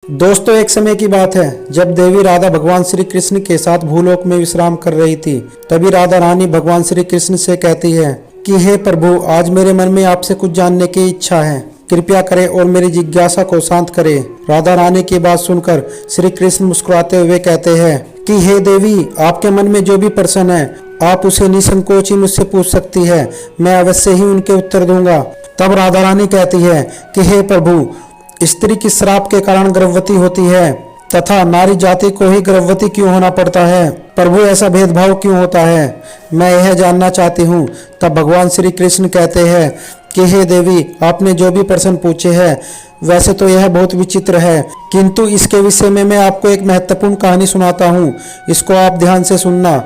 दोस्तों, एक समय की बात है जब देवी राधा भगवान श्री कृष्ण के साथ भूलोक में विश्राम कर रही थी। तभी राधा रानी भगवान श्री कृष्ण से कहती है कि हे प्रभु, आज मेरे मन में आपसे कुछ जानने की इच्छा है, कृपया करें और मेरी जिज्ञासा को शांत करें। राधा रानी की बात सुनकर श्री कृष्ण मुस्कुराते हुए कहते हैं कि हे देवी, आपके मन में जो भी प्रश्न है आप उसे निसंकोच ही मुझसे पूछ सकती है, मैं अवश्य ही उनके उत्तर दूंगा। तब राधा रानी कहती है कि हे प्रभु, स्त्री की श्राप के कारण गर्भवती होती है तथा नारी जाति को ही गर्भवती क्यों होना पड़ता है? प्रभु, ऐसा भेदभाव क्यों होता है? मैं यह जानना चाहती हूँ। तब भगवान श्री कृष्ण कहते हैं कि हे देवी, आपने जो भी प्रश्न पूछे हैं वैसे तो यह बहुत विचित्र है, किंतु इसके विषय में मैं आपको एक महत्वपूर्ण कहानी सुनाता हूँ। इसको आप ध्यान से सुनना।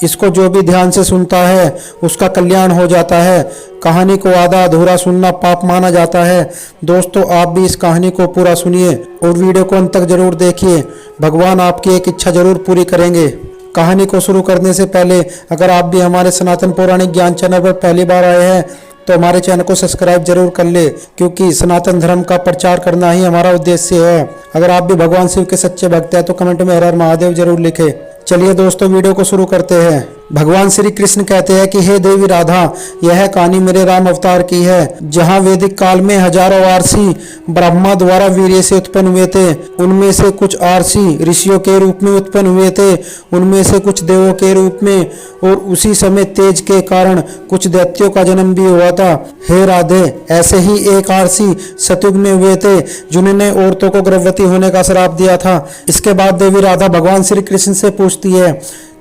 इसको जो भी ध्यान से सुनता है उसका कल्याण हो जाता है। कहानी को आधा अधूरा सुनना पाप माना जाता है। दोस्तों, आप भी इस कहानी को पूरा सुनिए और वीडियो को अंत तक जरूर देखिए। भगवान आपकी एक इच्छा जरूर पूरी करेंगे। कहानी को शुरू करने से पहले अगर आप भी हमारे सनातन पौराणिक ज्ञान चैनल पर पहली बार आए हैं तो हमारे चैनल को सब्सक्राइब जरूर कर ले, क्योंकि सनातन धर्म का प्रचार करना ही हमारा उद्देश्य है। अगर आप भी भगवान शिव के सच्चे भक्त हैं तो कमेंट में हर हर महादेव जरूर लिखें। चलिए दोस्तों, वीडियो को शुरू करते हैं। भगवान श्री कृष्ण कहते हैं कि हे देवी राधा, यह कहानी मेरे राम अवतार की है, जहाँ वैदिक काल में हजारों आरसी ब्रह्मा द्वारा वीर्य से उत्पन्न हुए थे। उनमें से कुछ आरसी ऋषियों के रूप में उत्पन्न हुए थे, उनमें से कुछ देवों के रूप में, और उसी समय तेज के कारण कुछ दैत्यों का जन्म भी हुआ था। हे राधे, ऐसे ही एक आरसी सतयुग में हुए थे जिन्होंने औरतों को गर्भवती होने का श्राप दिया था। इसके बाद देवी राधा भगवान श्री कृष्ण से पूछती है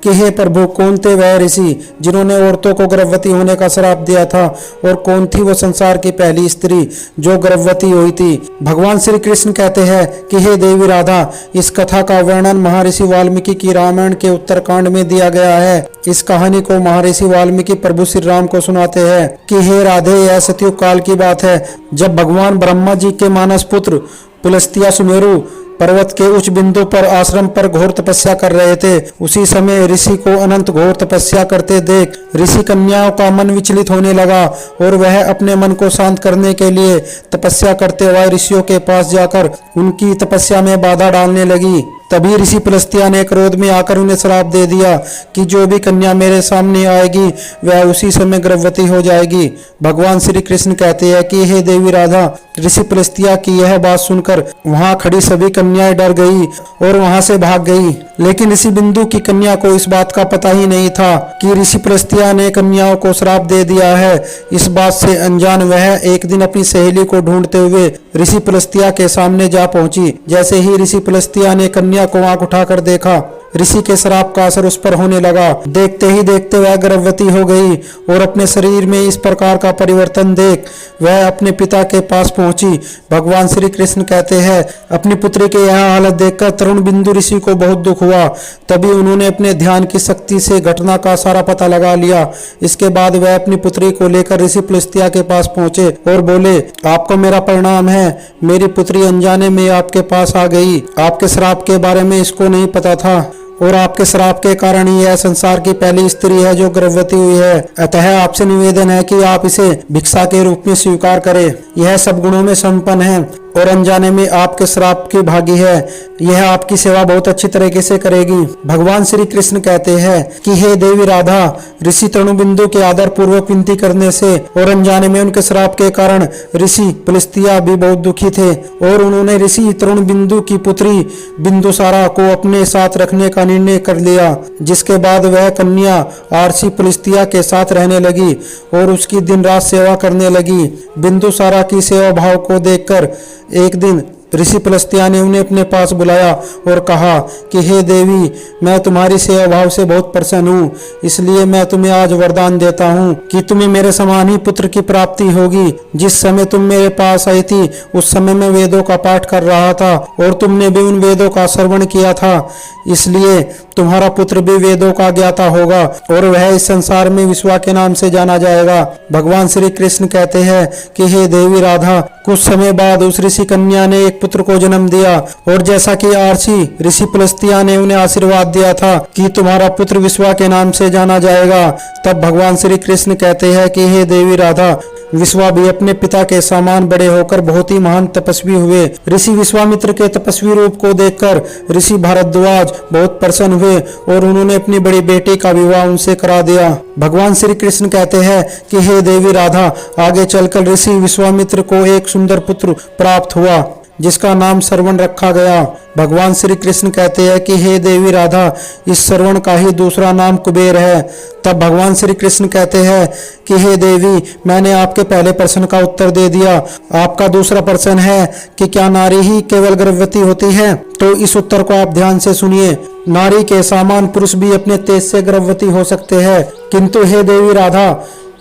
कि हे प्रभु, कौन थे वह ऋषि जिन्होंने औरतों को गर्भवती होने का श्राप दिया था, और कौन थी वो संसार की पहली स्त्री जो गर्भवती हुई थी? भगवान श्री कृष्ण कहते हैं कि हे देवी राधा, इस कथा का वर्णन महर्षि वाल्मीकि की रामायण के उत्तरकांड में दिया गया है। इस कहानी को महर्षि वाल्मीकि प्रभु श्री राम को सुनाते हैं कि हे राधे, यह सतयुग काल की बात है, जब भगवान ब्रह्मा जी के मानस पुत्र पुलस्त्य सुमेरु पर्वत के उच्च बिंदु पर आश्रम पर घोर तपस्या कर रहे थे। उसी समय ऋषि को अनंत घोर तपस्या करते देख ऋषि कन्याओं का मन विचलित होने लगा और वह अपने मन को शांत करने के लिए तपस्या करते हुए ऋषियों के पास जाकर उनकी तपस्या में बाधा डालने लगी। तभी ऋषि पुलस्त्य ने क्रोध में आकर उन्हें श्राप दे दिया कि जो भी कन्या मेरे सामने आएगी वह उसी समय गर्भवती हो जाएगी। भगवान श्री कृष्ण कहते हैं कि हे देवी राधा, ऋषि पुलस्त्य की यह बात सुनकर वहां खड़ी सभी कन्याएं डर गई और वहां से भाग गई। लेकिन ऋषि बिंदु की कन्या को इस बात का पता ही नहीं था कि ऋषि पुलस्त्य ने कन्याओं को श्राप दे दिया है। इस बात से अनजान वह एक दिन अपनी सहेली को ढूंढते हुए ऋषि पुलस्त्य के सामने जा पहुंची। जैसे ही ऋषि पुलस्त्य ने कन्या को आंख उठाकर देखा, ऋषि के श्राप का असर उस पर होने लगा। देखते ही देखते वह गर्भवती हो गई और अपने शरीर में इस प्रकार का परिवर्तन देख वह अपने पिता के पास पहुंची। भगवान श्री कृष्ण कहते हैं, अपनी पुत्री के यह हालत देखकर तरुण बिंदु ऋषि को बहुत दुख हुआ। तभी उन्होंने अपने ध्यान की शक्ति से घटना का सारा पता लगा लिया। इसके बाद वह अपनी पुत्री को लेकर ऋषि पुलस्त्य के पास पहुंचे और बोले, आपको मेरा प्रणाम है, मेरी पुत्री अनजाने में आपके पास आ गई। आपके श्राप के बारे में इसको नहीं पता था और आपके श्राप के कारण ही यह संसार की पहली स्त्री है जो गर्भवती हुई है। अतः आपसे निवेदन है कि आप इसे भिक्षा के रूप में स्वीकार करें। यह सब गुणों में संपन्न है और अनजाने में आपके श्राप की भागी है। यह आपकी सेवा बहुत अच्छी तरीके से करेगी। भगवान श्री कृष्ण कहते हैं कि हे देवी राधा, ऋषि तनु बिंदु के आदर पूर्वक विनती करने से और अनजाने में उनके श्राप के कारण ऋषि पुलस्त्य भी बहुत दुखी थे और उन्होंने ऋषि तरुण बिंदु की पुत्री बिंदुसारा को अपने साथ रखने का निर्णय कर लिया। जिसके बाद वह कन्या आरसी पुलस्त्य के साथ रहने लगी और उसकी दिन रात सेवा करने लगी। बिंदुसारा की सेवा भाव को देखकर एक दिन ऋषि पुलस्त्य ने उन्हें अपने पास बुलाया और कहा कि हे देवी, मैं तुम्हारी सेवा भाव से बहुत प्रसन्न हूँ, इसलिए मैं तुम्हें आज वरदान देता हूँ कि तुम्हें मेरे समान ही पुत्र की प्राप्ति होगी। जिस समय तुम मेरे पास आई थी उस समय मैं वेदों का पाठ कर रहा था और तुमने भी उन वेदों का श्रवण किया था, इसलिए तुम्हारा पुत्र भी वेदों का ज्ञाता होगा और वह इस संसार में विश्वा के नाम से जाना जाएगा। भगवान श्री कृष्ण कहते हैं कि हे देवी राधा, कुछ समय बाद उस ऋषि कन्या ने एक एक पुत्र को जन्म दिया। और जैसा कि आर्ची ऋषि पुलस्त्या ने उन्हें आशीर्वाद दिया था कि तुम्हारा पुत्र विश्वा के नाम से जाना जाएगा, तब भगवान श्री कृष्ण कहते हैं कि हे देवी राधा, विश्वा भी अपने पिता के समान बड़े होकर बहुत ही महान तपस्वी हुए। ऋषि विश्वामित्र के तपस्वी रूप को देखकर ऋषि भारद्वाज बहुत प्रसन्न हुए और उन्होंने अपनी बड़ी बेटी का विवाह उनसे करा दिया। भगवान श्री कृष्ण कहते हैं कि हे देवी राधा, आगे चलकर ऋषि विश्वामित्र को एक सुंदर पुत्र प्राप्त हुआ जिसका नाम श्रवण रखा गया। भगवान श्री कृष्ण कहते हैं कि हे देवी राधा, इस श्रवण का ही दूसरा नाम कुबेर है। तब भगवान श्री कृष्ण कहते हैं कि हे देवी, मैंने आपके पहले प्रश्न का उत्तर दे दिया। आपका दूसरा प्रश्न है कि क्या नारी ही केवल गर्भवती होती है, तो इस उत्तर को आप ध्यान से सुनिए। नारी के समान पुरुष भी अपने तेज से गर्भवती हो सकते हैं, किंतु हे देवी राधा,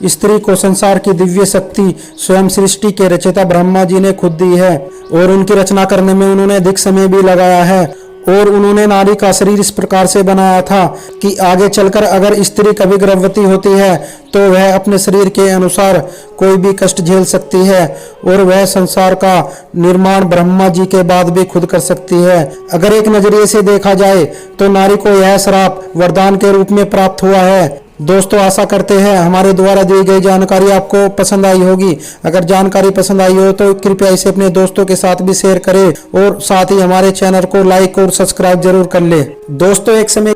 स्त्री को संसार की दिव्य शक्ति स्वयं सृष्टि के रचयिता ब्रह्मा जी ने खुद दी है और उनकी रचना करने में उन्होंने अधिक समय भी लगाया है। और उन्होंने नारी का शरीर इस प्रकार से बनाया था कि आगे चलकर अगर स्त्री कभी गर्भवती होती है तो वह अपने शरीर के अनुसार कोई भी कष्ट झेल सकती है और वह संसार का निर्माण ब्रह्मा जी के बाद भी खुद कर सकती है। अगर एक नजरिए से देखा जाए तो नारी को यह श्राप वरदान के रूप में प्राप्त हुआ है। दोस्तों, आशा करते हैं हमारे द्वारा दी गई जानकारी आपको पसंद आई होगी। अगर जानकारी पसंद आई हो तो कृपया इसे अपने दोस्तों के साथ भी शेयर करें और साथ ही हमारे चैनल को लाइक और सब्सक्राइब जरूर कर ले। दोस्तों, एक समय